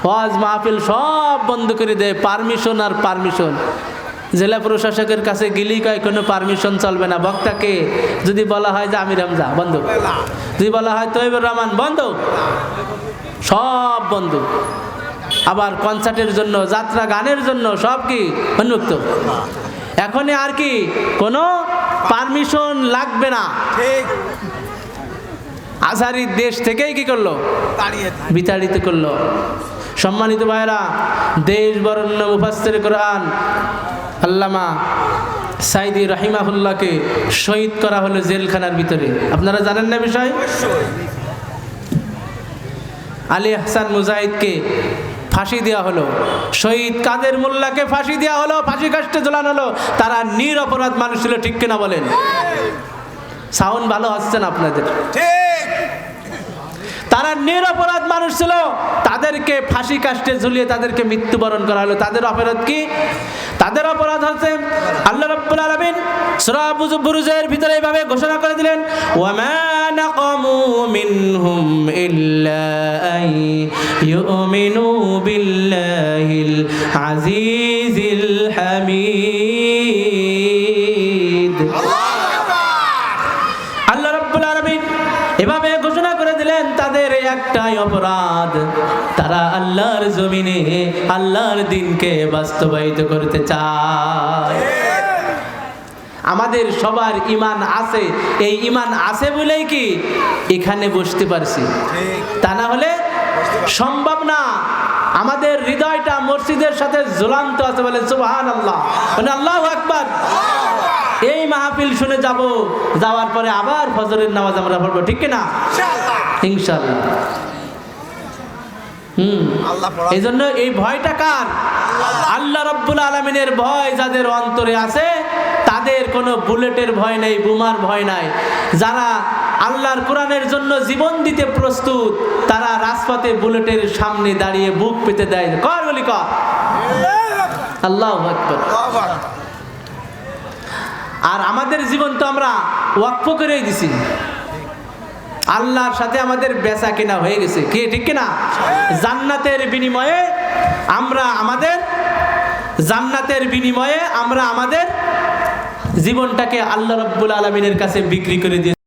ওয়াজ মাহফিল সব বন্ধ করে দেয়, পারমিশন আর পারমিশন। জেলা প্রশাসকের কাছে গেলি কয় কোনো পারমিশন চলবে না। বক্তাকে যদি বলা হয় যে আমির হামজা বন্ধ, যদি বলা হয় তৈবুর রহমান বন্ধ, সব বন্ধ। আবার কনসার্টের জন্য, যাত্রা গানের জন্য সব কি উন্মুক্ত। এখন আর কি কোনো পারমিশন লাগবে না। আজহারি দেশ থেকেই কি করলো, বিতাড়িত করলো। সম্মানিত ভাইরা, দেশ বরেণ্য মুফাসসির কোরআন আল্লামা সাইদি রাহিমাহুল্লাহকে শহীদ করা হলো জেলখানার ভিতরে। আপনারা জানেন না বিষয়? আলী আহসান মুজাহিদকে ফাঁসি দেওয়া হলো, শহীদ কাদের মোল্লাকে ফাঁসি দেওয়া হলো, ফাঁসি কাস্টে ঝোলানো হলো। তারা নিরপরাধ মানুষ ছিল, ঠিক কিনা বলেন? সাউন্ড ভালো হচ্ছে না আপনাদের? তারা নিরপরাধ মানুষ ছিল, তাদেরকে ফাঁসি কাস্টে ঝুলিয়ে তাদেরকে মৃত্যুবরণ করা হলো। তাদের অপরাধ কি? তাদের অপরাধ হচ্ছে আল্লাহ রাব্বুল আলামিন সূরা বুরুজের ভিতরে এইভাবে ঘোষণা করে দিলেন, ওয়া মা নাকামু মিনহুম ইল্লা আন ইউমিনু বিল্লাহিল আজিজিল হামিদ। আল্লাহ রাব্বুল আলামিন এভাবে ঘোষণা করে দিলেন, তাদের একটাই অপরাধ, তারা আল্লাহর জমিনে আল্লাহর দ্বীনকে বাস্তবায়িত করতে চায়। আমাদের সবার ঈমান আছে, এই ঈমান আছে বলেই কি এখানে বসতে পারছি, তা না হলে সম্ভব না। আমাদের হৃদয়টা মসজিদের সাথে ঝুলান্ত আছে, বলে সুবহানাল্লাহ, মানে আল্লাহু আকবার। এই মাহফিল শুনে যাব, যাওয়ার পরে আবার ফজরের নামাজ আমরা পড়বো, ঠিক কিনা? ইনশাআল্লাহ। এই জন্য এই ভয়টা কার? আল্লাহ রাব্বুল আলামিনের ভয় যাদের অন্তরে আছে, তাদের কোনো বুলেটের ভয় নেই, বোমার ভয় নাই। যারা আল্লাহর কোরআনের জন্য জীবন দিতে প্রস্তুত, তারা রাজপথে বুলেটের সামনে দাঁড়িয়ে বুক পেতে দেয়। কর বলি কর, আল্লাহু আকবার। আর আমাদের জীবন তো আমরা ওয়াকফ করেই দিছি, আল্লাহর সাথে আমাদের বেচা কেনা হয়ে গেছে, কি ঠিক কিনা? জান্নাতের বিনিময়ে আমরা আমাদের জীবনটাকে আল্লাহ রাব্বুল আলামিনের কাছে বিক্রি করে দিয়েছি।